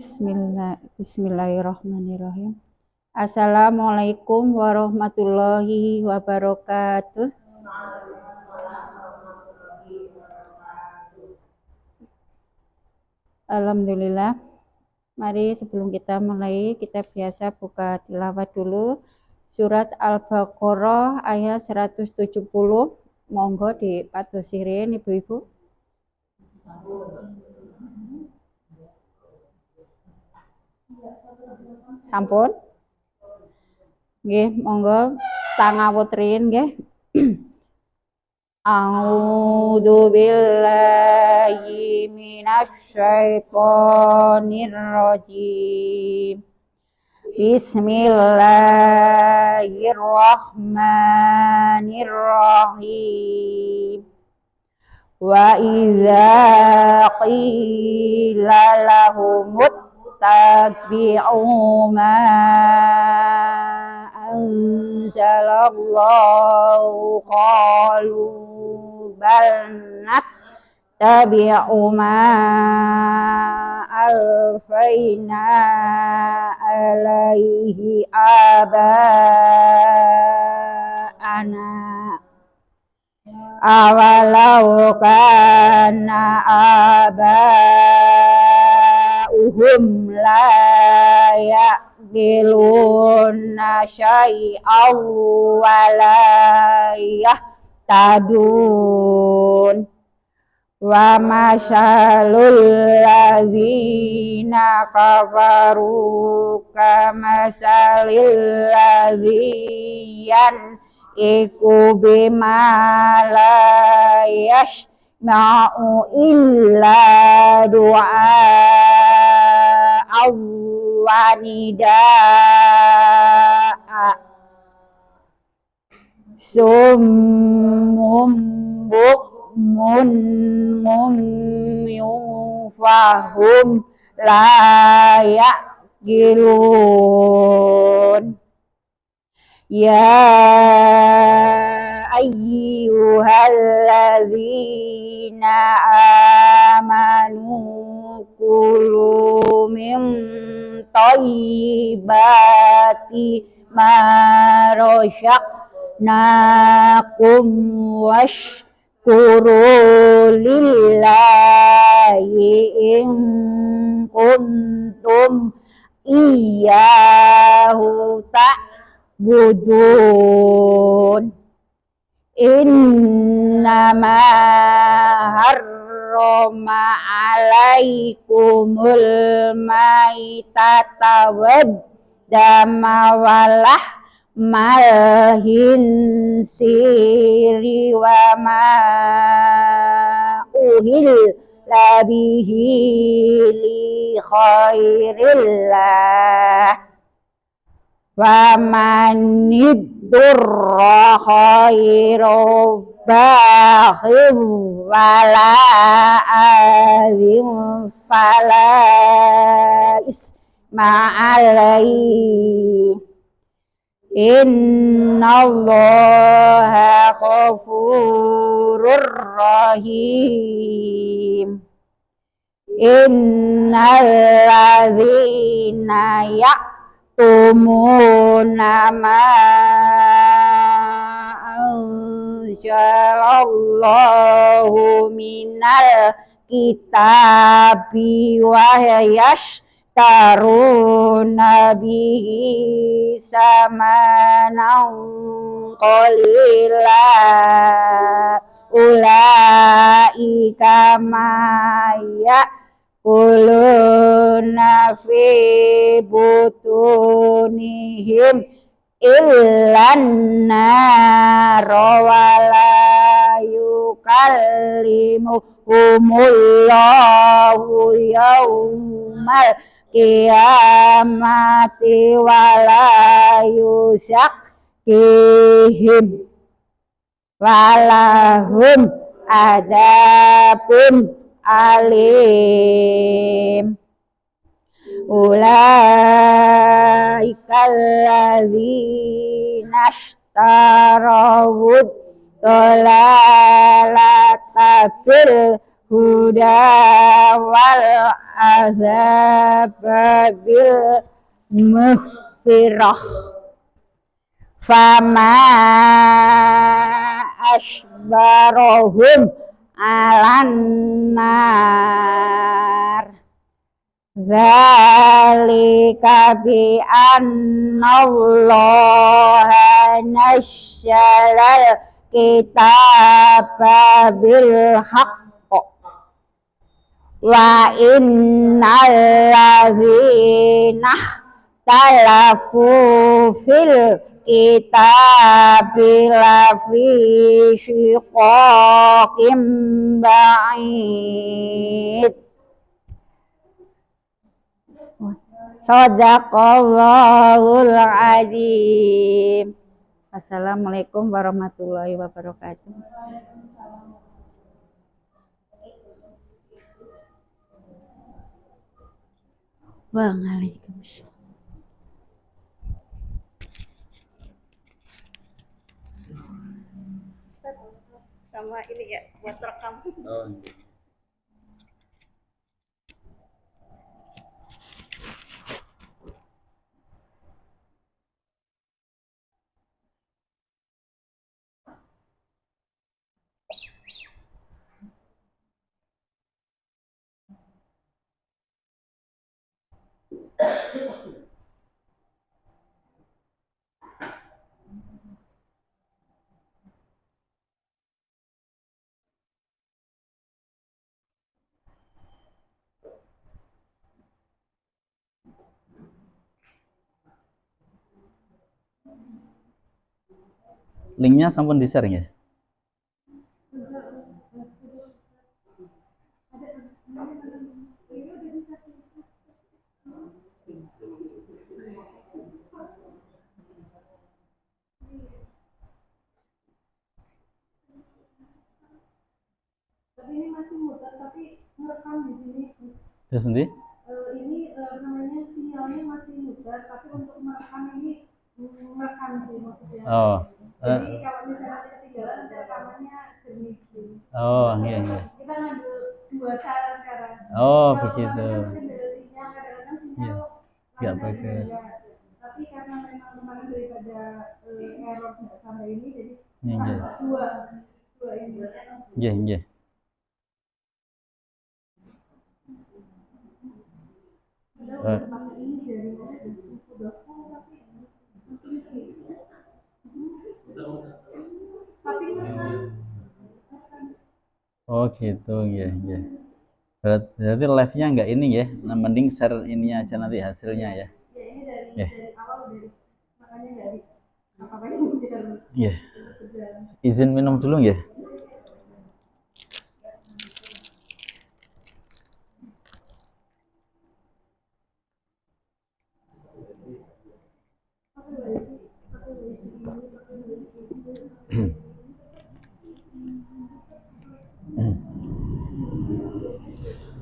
Bismillahirrahmanirrahim. Assalamualaikum warahmatullahi wabarakatuh. Alhamdulillah. Mari sebelum kita mulai, kita biasa buka tilawat dulu. Surat Al-Baqarah ayat 170. Monggo dipatusirin ibu-ibu. Sampun. Nggih, monggo tangawutrin nggih. A'udzu billahi minasy syaithanir rajim. Bismillahirrahmanirrahim. Wa idza qila lahum ittabi'u ma anzalallahu qalu bal nattabi'u ma alfaina alaihi aba'ana awalau kana aba'uhum la ya'qiluna syai'aw wa la yahtadun wa masalul ladzina kafaru kamasalil ladzina iku bima la yasma'u illa du'a wa nida'a summum bukmun mumyun fahum la ya'qilun. Ya ayyuhalladzina amanu kulu min thayyibati ma razaqnakum washkuru lillahi in kuntum iyyahu ta'budun. Innama harrama alaikumul maitata wad dama walah malhinsiri wa ma uhil labihi li khairillah wa manidurra khairu bakhir wala azim fala isma'alai innallaha ghafurur rahim. Innal ladzina ya'tumuna ma anzalallahu minal kitabi wa yashtaruna bihi samanan qalila ulaika ma ya'kuluna fi butunihim illan nara wala yukallimuhumullahu yaumal qiyamati wala yuzakkihim walahum adabun alim. Ulaikal ladzina ishtarawud dhalalata bil huda wal azab bil mughfirah fama asbarahum alan nar zalika bi annallaha nasyalal kitaba bil haqq wa innal ladzina talafu fil kitabi lafi shiqaqim ba'id. Shadaqallahul adzim. Assalamualaikum warahmatullahi wabarakatuh. Waalaikumsalam. Sama ini ya buat rekam. Linknya sampun di-share ya? Tapi ini masih muter, tapi merekam di sini. Terus nanti? Ini namanya sinyalnya masih muter, tapi untuk merekam ini merekam sih maksudnya. Oh. Jadi kalau misalnya ketinggalan nanti rekamannya jernih. Oh, iya. Kita ngambil dua cara sekarang. Oh, kalau begitu. Kendala sinyal, kadang-kadang sinyal nggak bagus. Tapi karena memang kemarin daripada error nggak sampai ini, jadi Iya. dua ini. Iya. Oh gitu, iya. Berarti live-nya nggak ini ya, nah, mending share ini aja nanti hasilnya ya. Ya ini dari awal dari makanya nggak di apa-apain kita. Iya. Izin minum dulu ya.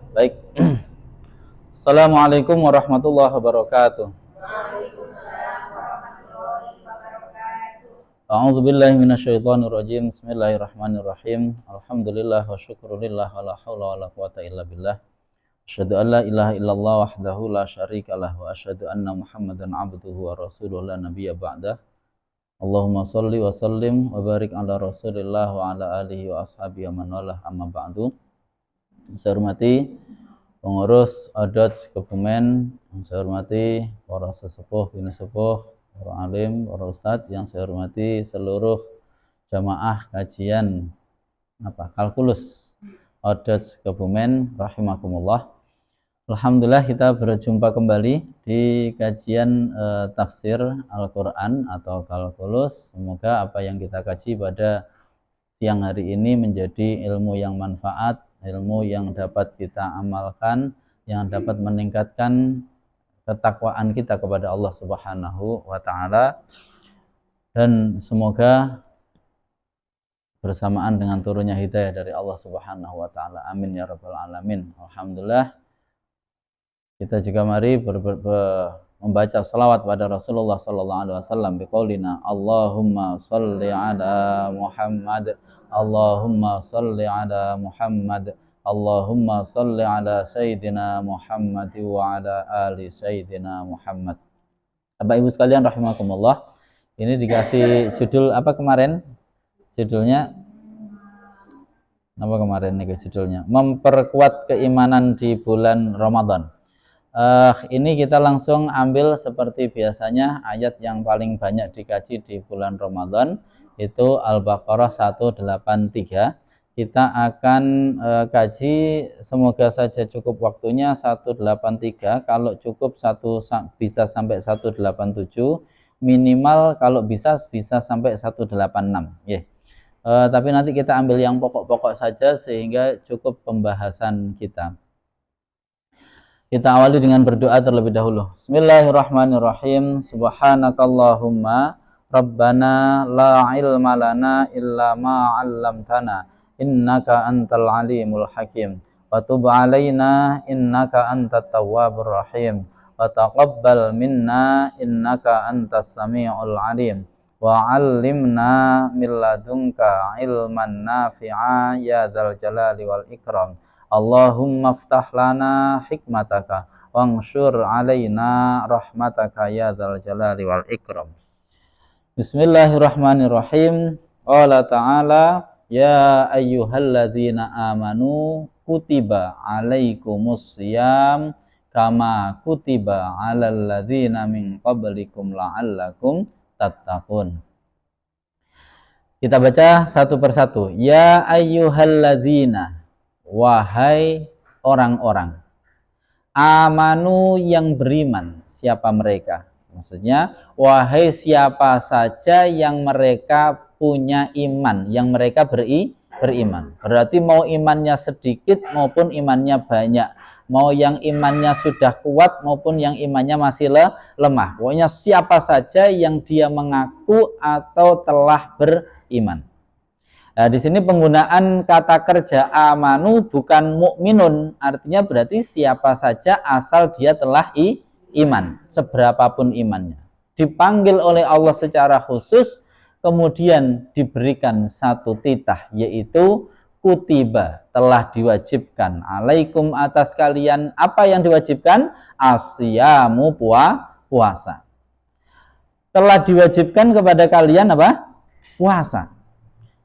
Baik. Assalamualaikum warahmatullahi wabarakatuh. A'udzu billahi minasyaitonir rajim. Bismillahirrahmanirrahim. Alhamdulillah wa syukrulillah wa la haula wa la quwata illa billah. Asyhadu an la ilaha illallah wahdahu la syarikalah wa asyhadu anna Muhammadan abduhu wa rasuluhu la nabiyya ba'dah. Allahumma shalli wa sallim wa barik ala Rasulillah wa ala alihi wa ashabihi wa man walah amma ba'du. Saya hormati pengurus adat Kebumen, yang saya hormati para sesepuh, bini sepuh, para alim, para ustadz, yang saya hormati seluruh jamaah kajian kalkulus adat Kebumen rahimakumullah. Alhamdulillah kita berjumpa kembali di kajian tafsir Al-Quran atau kalkulus. Semoga apa yang kita kaji pada siang hari ini menjadi ilmu yang manfaat, ilmu yang dapat kita amalkan, yang dapat meningkatkan ketakwaan kita kepada Allah Subhanahu wa taala, dan semoga bersamaan dengan turunnya hidayah dari Allah Subhanahu wa taala. Amin ya rabbal alamin. Alhamdulillah kita juga mari membaca salawat pada Rasulullah sallallahu alaihi wasallam biqaulina Allahumma shalli ala Muhammad, Allahumma shalli ala Muhammad, Allahumma sholli ala Sayyidina Muhammad wa ala ali Sayyidina Muhammad. Bapak Ibu sekalian rahimakumullah, ini dikasih judul apa kemarin? Judulnya apa kemarin nih judulnya? Memperkuat keimanan di bulan Ramadan. Ini kita langsung ambil seperti biasanya ayat yang paling banyak dikaji di bulan Ramadan, itu Al-Baqarah 183. Kita akan kaji, semoga saja cukup waktunya 183, kalau cukup bisa sampai 187, minimal kalau bisa sampai 186 ya. Tapi nanti kita ambil yang pokok-pokok saja sehingga cukup pembahasan kita. Kita awali dengan berdoa terlebih dahulu. Bismillahirrahmanirrahim. Subhanakallahumma Rabbana la ilma lana illa ma 'allamtana innaka antal alimul hakim. Wa tub 'alaina innaka antat tawwabur rahim. Wa taqabbal minna innaka antas samiul alim. Wa 'allimna min ladunka ilman nafi'a ya dzal jalali wal ikram. Allahumma ftah lana hikmataka wangshur alaina rahmataka ya dzal jalali wal ikram. Bismillahirrahmanirrahim. Qala ta'ala ya ayyuhalladzina amanu kutiba alaikumus syiyam kama kutiba alal ladzina min qablikum la'allakum tattaqun. Kita baca satu persatu. Ya ayyuhalladzina, wahai orang-orang, amanu yang beriman. Siapa mereka? Maksudnya, wahai siapa saja yang mereka punya iman, yang mereka beriman. Berarti mau imannya sedikit maupun imannya banyak, mau yang imannya sudah kuat maupun yang imannya masih lemah. Pokoknya siapa saja yang dia mengaku atau telah beriman. Nah, di sini penggunaan kata kerja amanu bukan mukminun, artinya berarti siapa saja asal dia telah iman, seberapapun imannya. Dipanggil oleh Allah secara khusus, kemudian diberikan satu titah, yaitu kutiba, telah diwajibkan, alaikum atas kalian. Apa yang diwajibkan? Asyamu, puasa. Telah diwajibkan kepada kalian apa? Puasa.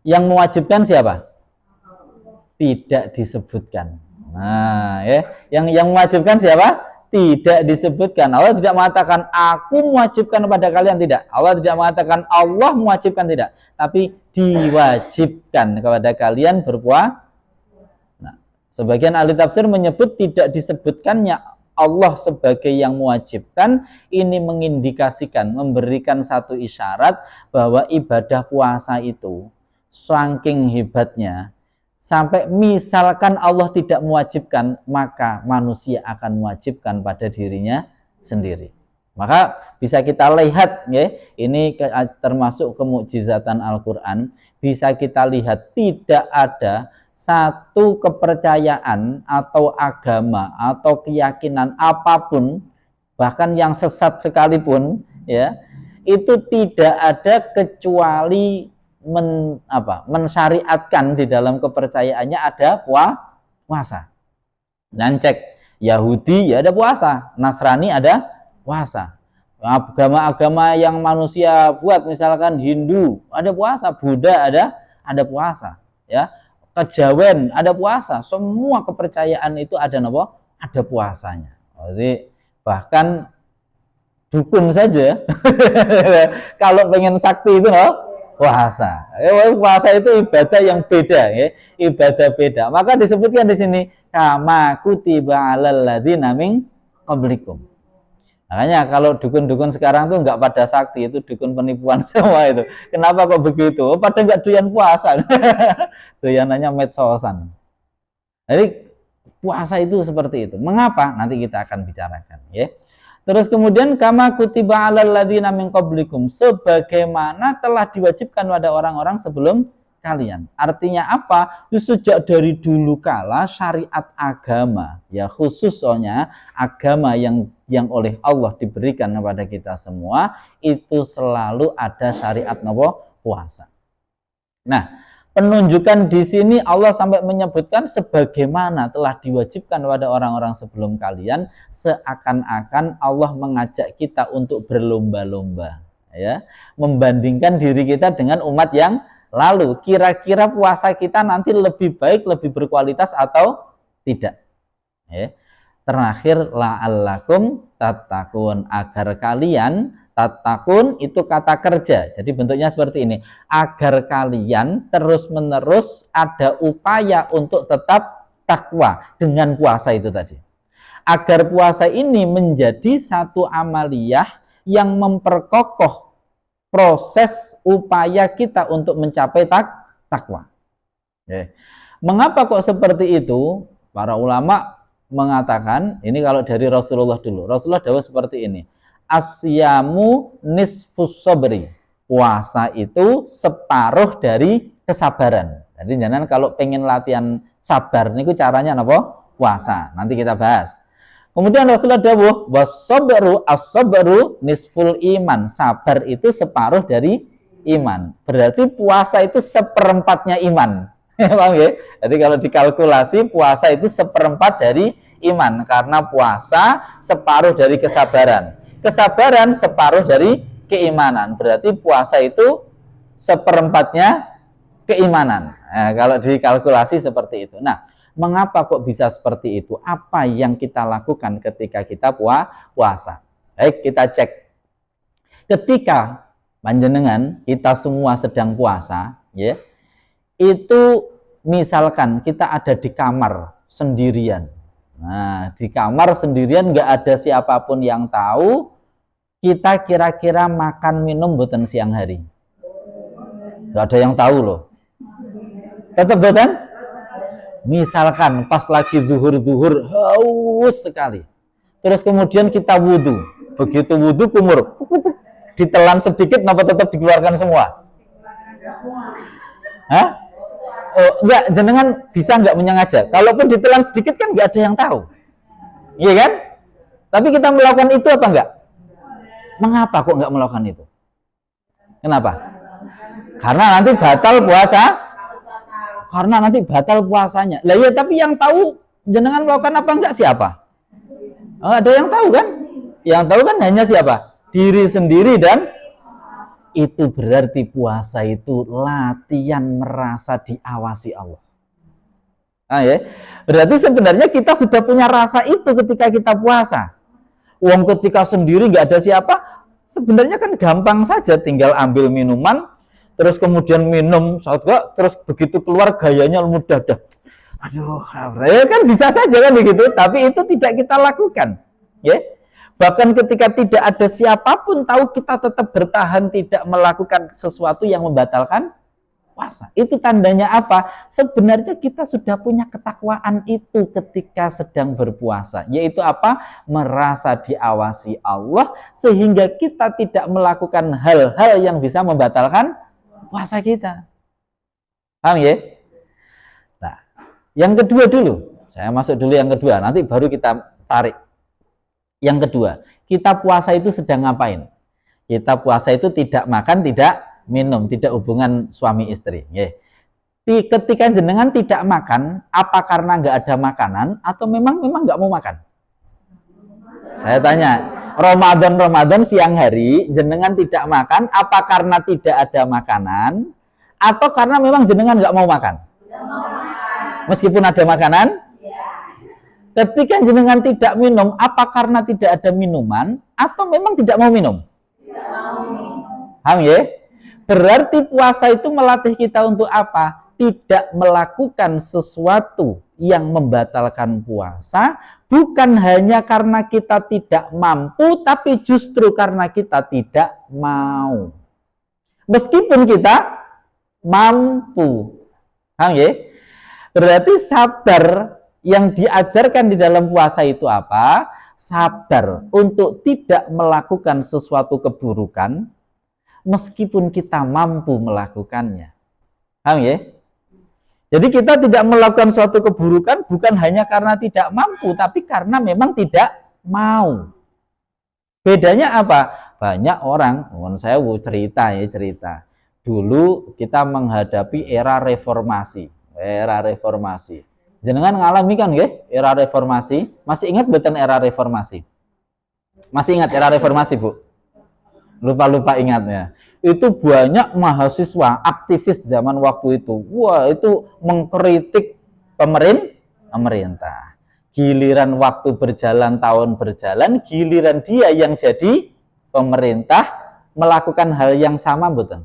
Yang mewajibkan siapa? Tidak disebutkan. Nah, ya, yang mewajibkan siapa? Tidak disebutkan. Allah tidak mengatakan aku mewajibkan kepada kalian, tidak. Allah tidak mengatakan Allah mewajibkan, tidak. Tapi diwajibkan kepada kalian berpuasa. Nah, sebagian ahli tafsir menyebut tidak disebutkannya Allah sebagai yang mewajibkan, ini mengindikasikan, memberikan satu isyarat bahwa ibadah puasa itu saking hebatnya, sampai misalkan Allah tidak mewajibkan, maka manusia akan mewajibkan pada dirinya sendiri. Maka bisa kita lihat, ya, ini termasuk kemukjizatan Al-Quran. Bisa kita lihat tidak ada satu kepercayaan atau agama atau keyakinan apapun, bahkan yang sesat sekalipun, ya, itu tidak ada kecuali mensyariatkan di dalam kepercayaannya ada puasa. Dan cek Yahudi ya ada puasa, Nasrani ada puasa. Agama-agama yang manusia buat, misalkan Hindu ada puasa, Buddha ada puasa, ya. Kejawen ada puasa. Semua kepercayaan itu ada apa? Ada puasanya. Jadi bahkan dukun saja kalau pengen sakti itu puasa. Puasa itu ibadah yang beda, ya. Ibadah beda. Maka disebutkan di sini kama kutiba alal ladzina min qablikum. Makanya kalau dukun-dukun sekarang tuh nggak pada sakti, itu dukun penipuan semua itu. Kenapa kok begitu? Pada nggak doyan puasa. Doyanannya medsosan. Jadi puasa itu seperti itu. Mengapa? Nanti kita akan bicarakan, ya. Terus kemudian kama kutiba alal ladzina min qablikum, sebagaimana telah diwajibkan pada orang-orang sebelum kalian. Artinya apa? Sejak dari dulu kala syariat agama, ya khusus soalnya agama yang oleh Allah diberikan kepada kita semua, itu selalu ada syariat puasa. Nah, Penunjukan di sini Allah sampai menyebutkan sebagaimana telah diwajibkan pada orang-orang sebelum kalian, seakan-akan Allah mengajak kita untuk berlomba-lomba, ya, membandingkan diri kita dengan umat yang lalu. Kira-kira puasa kita nanti lebih baik, lebih berkualitas atau tidak? Ya. Terakhir, la'allakum tattaqun, agar kalian, tattaqun itu kata kerja, jadi bentuknya seperti ini, agar kalian terus-menerus ada upaya untuk tetap takwa dengan puasa itu tadi. Agar puasa ini menjadi satu amaliyah yang memperkokoh proses upaya kita untuk mencapai takwa. Mengapa kok seperti itu? Para ulama mengatakan, ini kalau dari Rasulullah dulu, Rasulullah dawuh seperti ini, asyamu nisfus sabri, puasa itu separuh dari kesabaran. Jadi jangan kalau pengen latihan sabar niku caranya apa? Puasa. Nanti kita bahas. Kemudian Rasulullah dawuh, wasabru as-sabru nisful iman, sabar itu separuh dari iman. Berarti puasa itu seperempatnya iman. Paham ya? Jadi kalau dikalkulasi puasa itu seperempat dari iman, karena puasa separuh dari kesabaran, kesabaran separuh dari keimanan. Berarti puasa itu seperempatnya keimanan. Nah, kalau dikalkulasi seperti itu. Nah, mengapa kok bisa seperti itu? Apa yang kita lakukan ketika kita puasa? Baik, kita cek. Ketika panjenengan kita semua sedang puasa, ya, itu misalkan kita ada di kamar sendirian. Nah, di kamar sendirian nggak ada siapapun yang tahu kita kira-kira makan minum boten siang hari. Nggak ada yang tahu loh. Tetap boten? Misalkan pas lagi zuhur haus sekali. Terus kemudian kita wudhu. Begitu wudhu kumur, ditelan sedikit, kenapa tetap dikeluarkan semua? Hah? Oh, enggak, jenengan bisa enggak menyengaja. Kalaupun ditelan sedikit kan enggak ada yang tahu. Iya kan? Tapi kita melakukan itu apa enggak? Mengapa kok enggak melakukan itu? Kenapa? Karena nanti batal puasa. Karena nanti batal puasanya. Lah ya, tapi yang tahu jenengan melakukan apa enggak siapa? Oh, ada yang tahu kan? Yang tahu kan hanya siapa? Diri sendiri, dan itu berarti puasa itu latihan merasa diawasi Allah. Nah, ya. Berarti sebenarnya kita sudah punya rasa itu ketika kita puasa. Wong ketika sendiri nggak ada siapa, sebenarnya kan gampang saja, tinggal ambil minuman, terus kemudian minum, terus begitu keluar gayanya mudah dah. Aduh, ya kan bisa saja kan begitu, tapi itu tidak kita lakukan, ya. Bahkan ketika tidak ada siapapun tahu, kita tetap bertahan tidak melakukan sesuatu yang membatalkan puasa. Itu tandanya apa? Sebenarnya kita sudah punya ketakwaan itu ketika sedang berpuasa. Yaitu apa? Merasa diawasi Allah, sehingga kita tidak melakukan hal-hal yang bisa membatalkan puasa kita. Paham ya? Nah, yang kedua dulu. Saya masuk dulu yang kedua, nanti baru kita tarik. Yang kedua, kita puasa itu sedang ngapain? Kita puasa itu tidak makan, tidak minum, tidak hubungan suami istri. Ketika jenengan tidak makan, apa karena nggak ada makanan atau memang nggak mau makan? Saya tanya, Ramadan siang hari jenengan tidak makan, apa karena tidak ada makanan atau karena memang jenengan nggak mau makan? Meskipun ada makanan? Ketika jenengan tidak minum, apa karena tidak ada minuman atau memang tidak mau minum? Tidak mau minum. Paham ya? Berarti puasa itu melatih kita untuk apa? Tidak melakukan sesuatu yang membatalkan puasa, bukan hanya karena kita tidak mampu, tapi justru karena kita tidak mau. Meskipun kita mampu. Paham ya? Berarti sabar yang diajarkan di dalam puasa itu apa? Sabar untuk tidak melakukan sesuatu keburukan meskipun kita mampu melakukannya. Paham ya? Jadi kita tidak melakukan suatu keburukan bukan hanya karena tidak mampu, tapi karena memang tidak mau. Bedanya apa? Banyak orang, saya cerita. dulu kita menghadapi era reformasi. Era reformasi. Jenengan ngalami kan nggih era reformasi? Masih ingat betul era reformasi? Masih ingat era reformasi, Bu? Lupa-lupa ingatnya. Itu banyak mahasiswa aktivis zaman waktu itu. Wah, itu mengkritik pemerintah. Giliran waktu berjalan, tahun berjalan, giliran dia yang jadi pemerintah melakukan hal yang sama, betul?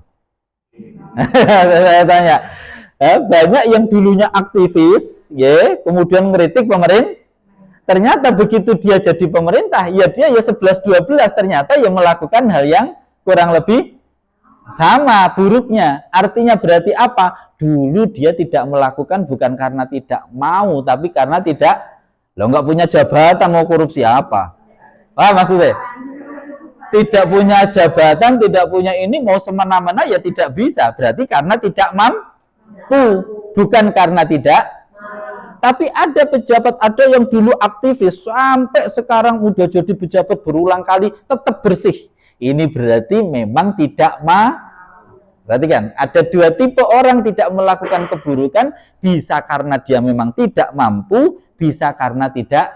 Saya tanya, banyak yang dulunya aktivis, ya, kemudian ngeritik pemerintah. Ternyata begitu dia jadi pemerintah, ya dia ya 11-12 ternyata yang melakukan hal yang kurang lebih sama buruknya. Artinya berarti apa? Dulu dia tidak melakukan bukan karena tidak mau, tapi karena tidak, nggak punya jabatan, mau korupsi apa? Maksudnya? Tidak punya jabatan, tidak punya ini, mau semena-mena ya tidak bisa. Berarti karena tidak mampu, bukan karena tidak. Tapi ada pejabat, ada yang dulu aktivis, sampai sekarang udah jadi pejabat berulang kali, tetap bersih. Ini berarti memang tidak Berarti kan, ada dua tipe orang tidak melakukan keburukan, bisa karena dia memang tidak mampu, bisa karena tidak.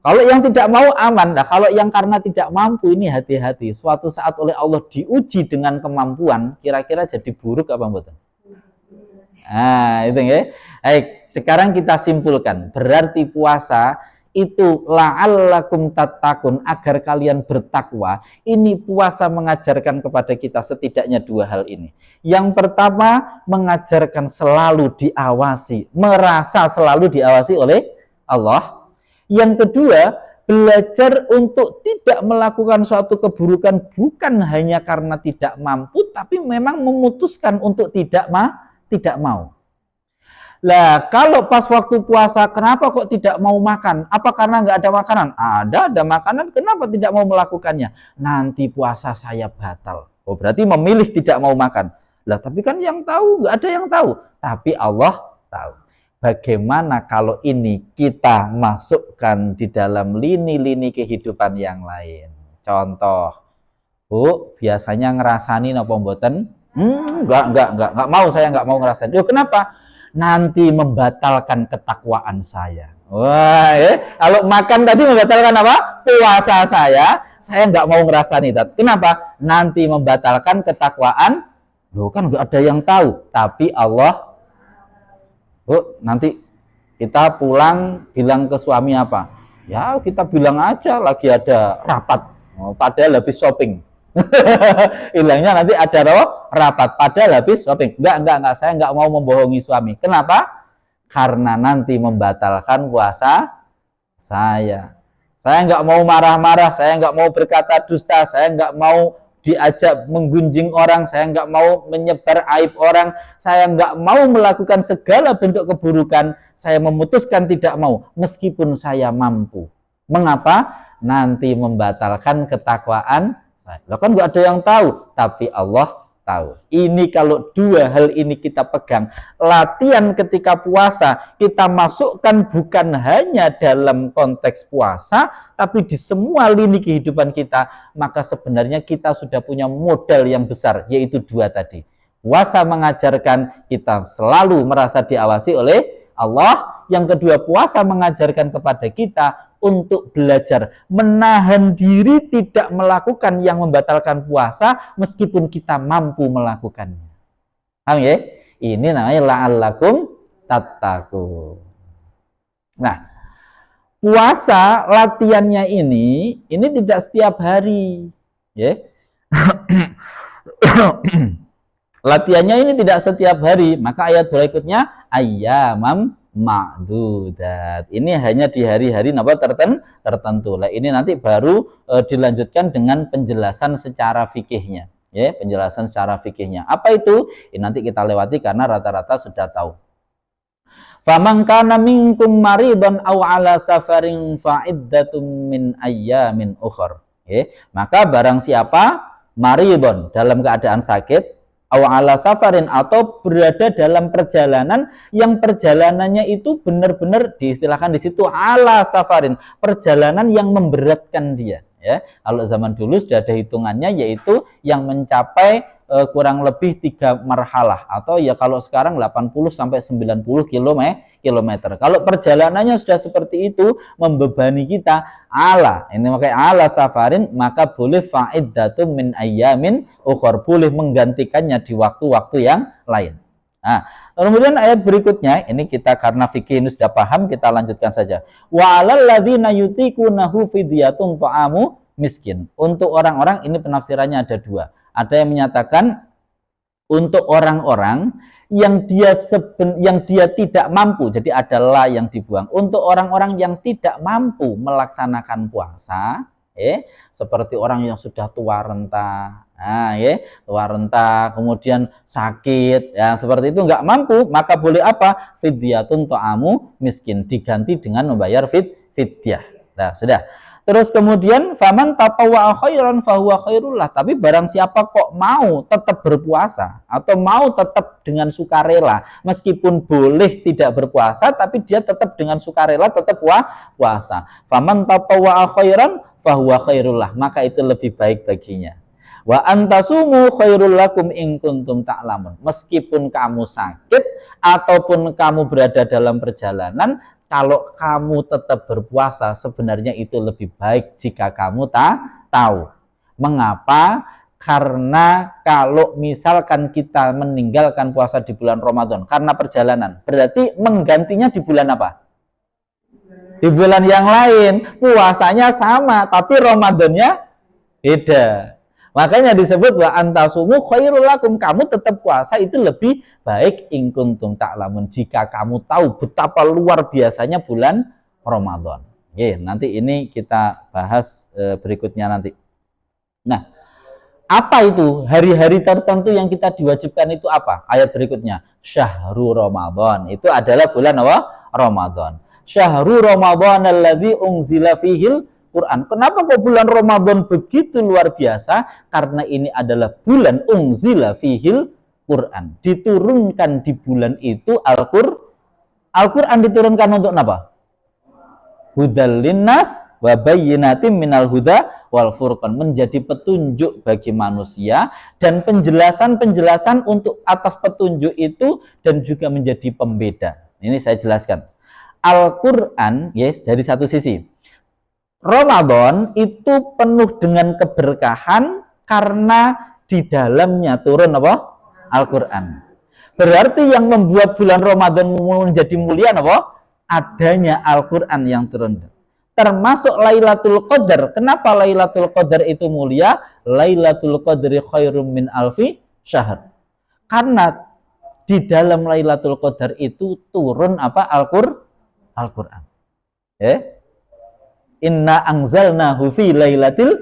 Kalau yang tidak mau aman, nah kalau yang karena tidak mampu ini hati-hati. Suatu saat oleh Allah diuji dengan kemampuan, kira-kira jadi buruk apa betul? Itu ya. Baik, sekarang kita simpulkan. Berarti puasa itu la'allakum tattaqun, agar kalian bertakwa. Ini puasa mengajarkan kepada kita setidaknya dua hal ini. Yang pertama, mengajarkan selalu diawasi, merasa selalu diawasi oleh Allah. Yang kedua, belajar untuk tidak melakukan suatu keburukan bukan hanya karena tidak mampu, tapi memang memutuskan untuk tidak mau. Lah, kalau pas waktu puasa, kenapa kok tidak mau makan? Apa karena nggak ada makanan? Ada makanan, kenapa tidak mau melakukannya? Nanti puasa saya batal. Oh, berarti memilih tidak mau makan. Lah, tapi kan yang tahu, nggak ada yang tahu. Tapi Allah tahu. Bagaimana kalau ini kita masukkan di dalam lini-lini kehidupan yang lain? Contoh, Bu, biasanya ngerasani napa mboten? Enggak mau, saya enggak mau ngerasain. Loh, kenapa? Nanti membatalkan ketakwaan saya. Wah, kalau makan tadi membatalkan apa? Puasa saya enggak mau ngerasani. Kenapa? Nanti membatalkan ketakwaan. Loh, kan enggak ada yang tahu, tapi Allah. Bu, nanti kita pulang bilang ke suami apa? Ya, kita bilang aja lagi ada rapat. Padahal habis shopping. Hilangnya nanti ada rapat, padahal habis shopping. Enggak, saya enggak mau membohongi suami. Kenapa? Karena nanti membatalkan puasa saya. Saya enggak mau marah-marah, saya enggak mau berkata dusta, saya enggak mau diajak menggunjing orang, saya enggak mau menyebar aib orang, saya enggak mau melakukan segala bentuk keburukan. Saya memutuskan tidak mau, meskipun saya mampu. Mengapa? Nanti membatalkan ketakwaan. Loh, kan nggak ada yang tahu, tapi Allah tahu. Ini kalau dua hal ini kita pegang, latihan ketika puasa kita masukkan bukan hanya dalam konteks puasa, tapi di semua lini kehidupan kita, maka sebenarnya kita sudah punya modal yang besar, yaitu dua tadi. Puasa mengajarkan kita selalu merasa diawasi oleh Allah. Yang kedua, puasa mengajarkan kepada kita untuk belajar menahan diri tidak melakukan yang membatalkan puasa meskipun kita mampu melakukannya. Paham ya? Ini namanya la'allakum tattaqun. Nah, puasa latihannya ini tidak setiap hari, ya. Latihannya ini tidak setiap hari, maka ayat berikutnya ayyamam ma'dudat. Ini hanya di hari-hari tertentu. Lah, ini nanti baru dilanjutkan dengan penjelasan secara fikihnya, ya, penjelasan secara fikihnya. Apa itu? Ini nanti kita lewati karena rata-rata sudah tahu. Faman kana minkum maridan aw ala safarin fa iddatum min ayyamin ukhra. Ya, maka barang siapa maridon dalam keadaan sakit, ala safarin atau berada dalam perjalanan yang perjalanannya itu benar-benar diistilahkan di situ ala safarin, perjalanan yang memberatkan dia, ya. Kalau zaman dulu sudah ada hitungannya, yaitu yang mencapai kurang lebih 3 marhalah atau ya kalau sekarang 80 sampai 90 kilometer. Kalau perjalanannya sudah seperti itu membebani kita, ini pakai ala safarin, maka boleh fa'iddatun min ayyamin ukhor, boleh menggantikannya di waktu-waktu yang lain. Nah, kemudian ayat berikutnya, ini kita karena fikih ini sudah paham, kita lanjutkan saja. Wa 'alal ladzina yutiqunahu fidyatun ta'amu miskin. Untuk orang-orang, ini penafsirannya ada 2. Ada yang menyatakan untuk orang-orang yang dia tidak mampu, jadi adalah yang dibuang. Untuk orang-orang yang tidak mampu melaksanakan puasa, seperti orang yang sudah tua renta, tua renta, kemudian sakit, ya seperti itu nggak mampu, maka boleh apa? Fidyatun ta'amu miskin, diganti dengan membayar fidyah. Nah, sudah. Terus kemudian faman tatawwa'a khairan fahuwa khairullah. Tapi barang siapa kok mau tetap berpuasa atau mau tetap dengan sukarela, meskipun boleh tidak berpuasa tapi dia tetap dengan sukarela tetap puasa. Faman tatawwa'a khairan fahuwa khairullah, maka itu lebih baik baginya. Wa antasumu khairul lakum in kuntum ta'lamun. Meskipun kamu sakit ataupun kamu berada dalam perjalanan, kalau kamu tetap berpuasa, sebenarnya itu lebih baik jika kamu tahu. Mengapa? Karena kalau misalkan kita meninggalkan puasa di bulan Ramadan karena perjalanan, berarti menggantinya di bulan apa? Di bulan yang lain. Puasanya sama, tapi Ramadannya beda. Makanya disebut wa antasumu khairul lakum, kamu tetap puasa itu lebih baik in kuntum ta'lamun, jika kamu tahu betapa luar biasanya bulan Ramadan. Nanti ini kita bahas berikutnya nanti. Nah, apa itu hari-hari tertentu yang kita diwajibkan itu apa? Ayat berikutnya, syahrul Ramadan, itu adalah bulan apa? Ramadan. Syahrul Ramadan alladzi unzila fihil Quran. Kenapa kok bulan Ramadan begitu luar biasa? Karena ini adalah bulan unzila fihil Quran. Diturunkan di bulan itu Al-Quran diturunkan untuk apa? Hudal linnas wa bayyinatin minal huda wal furqan, menjadi petunjuk bagi manusia dan penjelasan-penjelasan untuk atas petunjuk itu dan juga menjadi pembeda. Ini saya jelaskan. Al-Quran, dari satu sisi Ramadan itu penuh dengan keberkahan karena di dalamnya turun apa? Al-Quran. Berarti yang membuat bulan Ramadan menjadi mulia apa? Adanya Al-Quran yang turun. Termasuk Lailatul Qadar. Kenapa Lailatul Qadar itu mulia? Lailatul Qadri khairum min alfi syahr. Karena di dalam Lailatul Qadar itu turun apa? Al-Quran. Inna anzalnahu fi lailatil,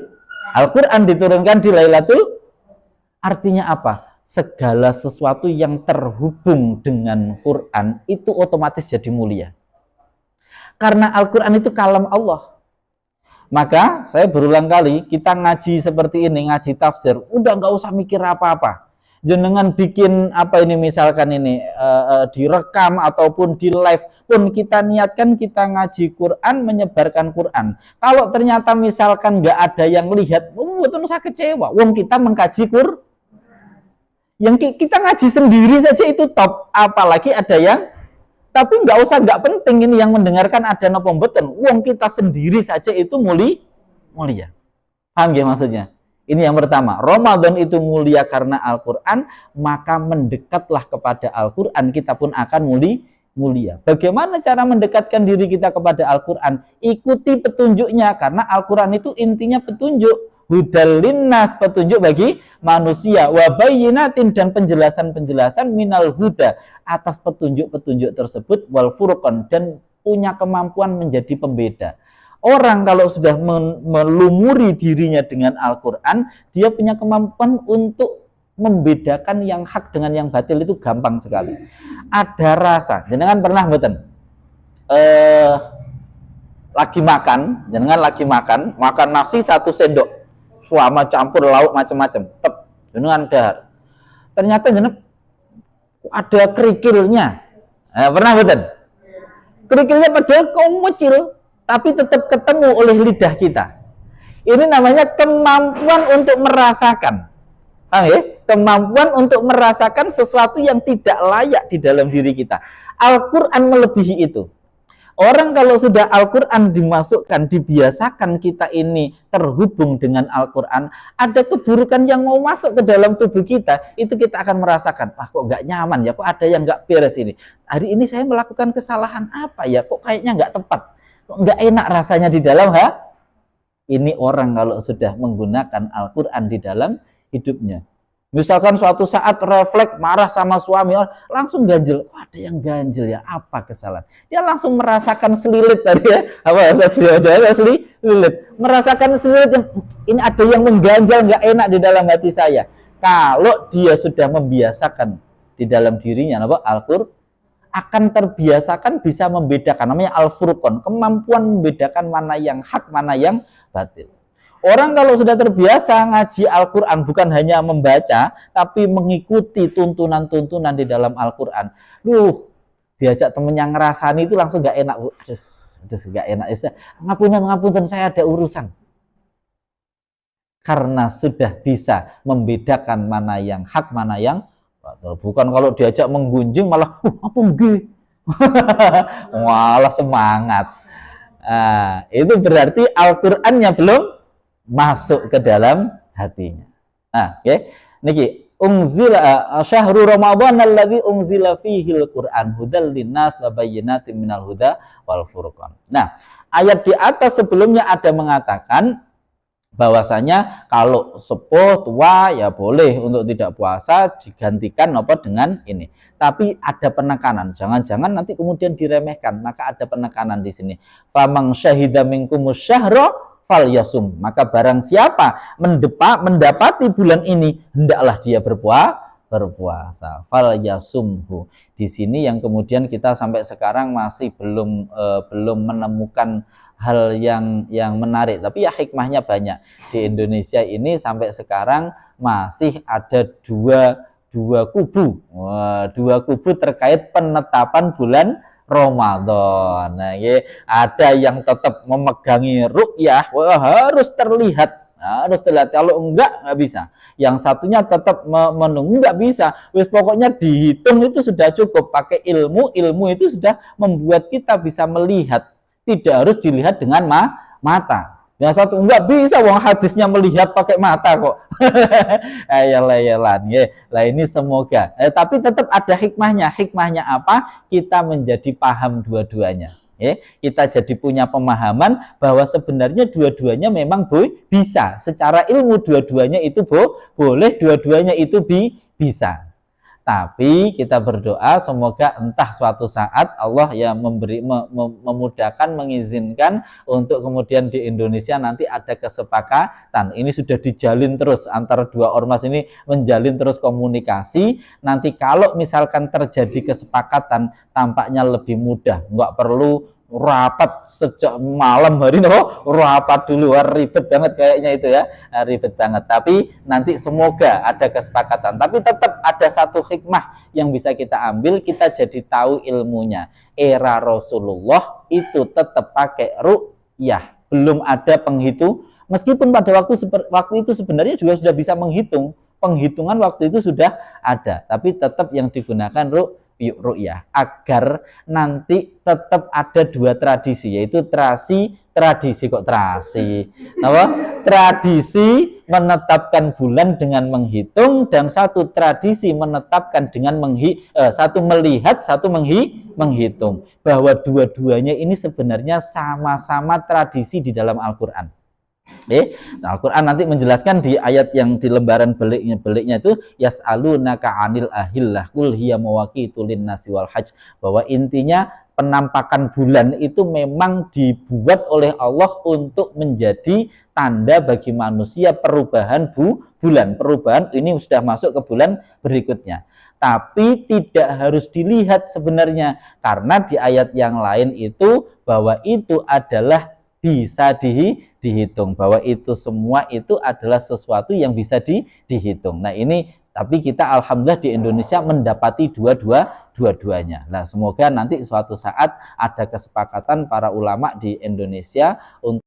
Al-Quran diturunkan di Lailatul. Artinya apa? Segala sesuatu yang terhubung dengan Quran itu otomatis jadi mulia. Karena Al-Quran itu kalam Allah. Maka saya berulang kali, kita ngaji seperti ini, ngaji tafsir, udah nggak usah mikir apa-apa. Jenengan bikin apa ini misalkan ini direkam ataupun di live pun kita niatkan kita ngaji Quran, menyebarkan Quran. Kalau ternyata misalkan nggak ada yang lihat, betul saya kecewa. Wong kita mengkaji Quran, yang kita ngaji sendiri saja itu top, apalagi ada yang. Tapi nggak penting ini yang mendengarkan ada nopo mboten. Wong kita sendiri saja itu mulia. Paham ya maksudnya? Ini yang pertama, Ramadan itu mulia karena Al-Quran, maka mendekatlah kepada Al-Quran, kita pun akan mulia. Bagaimana cara mendekatkan diri kita kepada Al-Quran? Ikuti petunjuknya, karena Al-Quran itu intinya petunjuk. Hudal linnas, petunjuk bagi manusia. Wa bayyinatin, dan penjelasan-penjelasan minal huda, atas petunjuk-petunjuk tersebut, wal furqan, dan punya kemampuan menjadi pembeda. Orang kalau sudah melumuri dirinya dengan Al-Quran, dia punya kemampuan untuk membedakan yang hak dengan yang batil, itu gampang sekali. Ada rasa, jenengan pernah mboten? Lagi makan nasi 1 sendok, sama campur lauk macam-macam, jenengan dahar. Ternyata jenengan ada kerikilnya. Pernah mboten? Kerikilnya padahal kecil, tapi tetap ketemu oleh lidah kita. Ini namanya kemampuan untuk merasakan. Paham ya? kemampuan untuk merasakan sesuatu yang tidak layak di dalam diri kita. Al-Quran melebihi itu. Orang kalau sudah Al-Quran dimasukkan, dibiasakan kita ini terhubung dengan Al-Quran, ada keburukan yang mau masuk ke dalam tubuh kita, itu kita akan merasakan, kok nggak nyaman ya, kok ada yang nggak beres ini. Hari ini saya melakukan kesalahan apa ya, kok kayaknya nggak tepat, kok nggak enak rasanya di dalam Ini orang kalau sudah menggunakan Al-Quran di dalam hidupnya. Misalkan suatu saat refleks marah sama suami, langsung ganjel. Ada yang ganjel ya, apa kesalahan? Dia langsung merasakan selilit tadi ya. Selilit. Merasakan selilit yang ini ada yang mengganjal, nggak enak di dalam hati saya. Kalau dia sudah membiasakan di dalam dirinya, Al-Qur'an akan terbiasakan bisa membedakan, namanya Al-Furqan, kemampuan membedakan mana yang hak, mana yang batil. Orang kalau sudah terbiasa ngaji Al-Quran, bukan hanya membaca, tapi mengikuti tuntunan-tuntunan di dalam Al-Quran. Diajak temen yang ngerasani itu langsung gak enak. Aduh gak enak. Ngapunten, saya ada urusan. Karena sudah bisa membedakan mana yang hak, mana yang batil. Bukan kalau diajak menggunjing malah, apa nggih? Malah semangat. Nah, itu berarti Al-Qurannya belum masuk ke dalam hatinya. Nah, niki unzila syahrul ramadhan alladzi unzila fihi al-Qur'an hudal linnas wa bayyinatin minal huda wal furqan. Nah, ayat di atas sebelumnya ada mengatakan bahwasanya kalau sepuh tua ya boleh untuk tidak puasa, digantikan dengan ini. Tapi ada penekanan, jangan-jangan nanti kemudian diremehkan, maka ada penekanan di sini. Famang syahida minkumus syahra fal yasum, maka barang siapa mendapati bulan ini, hendaklah dia berpuasa. Fal yasumhu. Di sini yang kemudian kita sampai sekarang masih belum menemukan hal yang menarik, tapi ya hikmahnya banyak. Di Indonesia ini sampai sekarang masih ada dua kubu terkait penetapan bulan Ramadan. Nah, ada yang tetap memegangi ru'yah, harus terlihat. Kalau enggak bisa. Yang satunya tetap menunggu, enggak bisa. Pokoknya dihitung itu sudah cukup. Pakai ilmu itu sudah membuat kita bisa melihat. Tidak harus dilihat dengan mata. Yang satu enggak bisa, wong hadisnya melihat pakai mata kok. Lah ini semoga. Tapi tetap ada hikmahnya. Hikmahnya apa? Kita menjadi paham dua-duanya. Kita jadi punya pemahaman bahwa sebenarnya dua-duanya memang bisa. Secara ilmu dua-duanya itu boleh, dua-duanya itu bisa. Tapi kita berdoa semoga entah suatu saat Allah yang memudahkan, mengizinkan untuk kemudian di Indonesia nanti ada kesepakatan. Ini sudah dijalin terus antara dua ormas ini, menjalin terus komunikasi. Nanti kalau misalkan terjadi kesepakatan, tampaknya lebih mudah, nggak perlu rapat sejak malam hari, rapat dulu, ribet banget kayaknya itu ya, ribet banget. Tapi nanti semoga ada kesepakatan. Tapi tetap ada satu hikmah yang bisa kita ambil, kita jadi tahu ilmunya. Era Rasulullah itu tetap pakai ru'yah, belum ada penghitung. Meskipun pada waktu itu sebenarnya juga sudah bisa menghitung, penghitungan waktu itu sudah ada, tapi tetap yang digunakan ru'yah, agar nanti tetap ada dua tradisi, yaitu tradisi menetapkan bulan dengan menghitung, dan satu tradisi menetapkan dengan satu melihat, satu menghitung, bahwa dua-duanya ini sebenarnya sama-sama tradisi di dalam Al-Quran. Al-Quran nanti menjelaskan di ayat yang di lembaran beliknya itu, yas'alunaka 'anil ahillah qul hiya mawaqitu lin-nasi wal hajj, bahwa intinya penampakan bulan itu memang dibuat oleh Allah untuk menjadi tanda bagi manusia perubahan bulan. Perubahan ini sudah masuk ke bulan berikutnya. Tapi tidak harus dilihat sebenarnya, karena di ayat yang lain itu bahwa itu adalah bisa dihitung, bahwa itu semua itu adalah sesuatu yang bisa dihitung. Nah ini, tapi kita alhamdulillah di Indonesia mendapati dua-duanya. Nah semoga nanti suatu saat ada kesepakatan para ulama di Indonesia untuk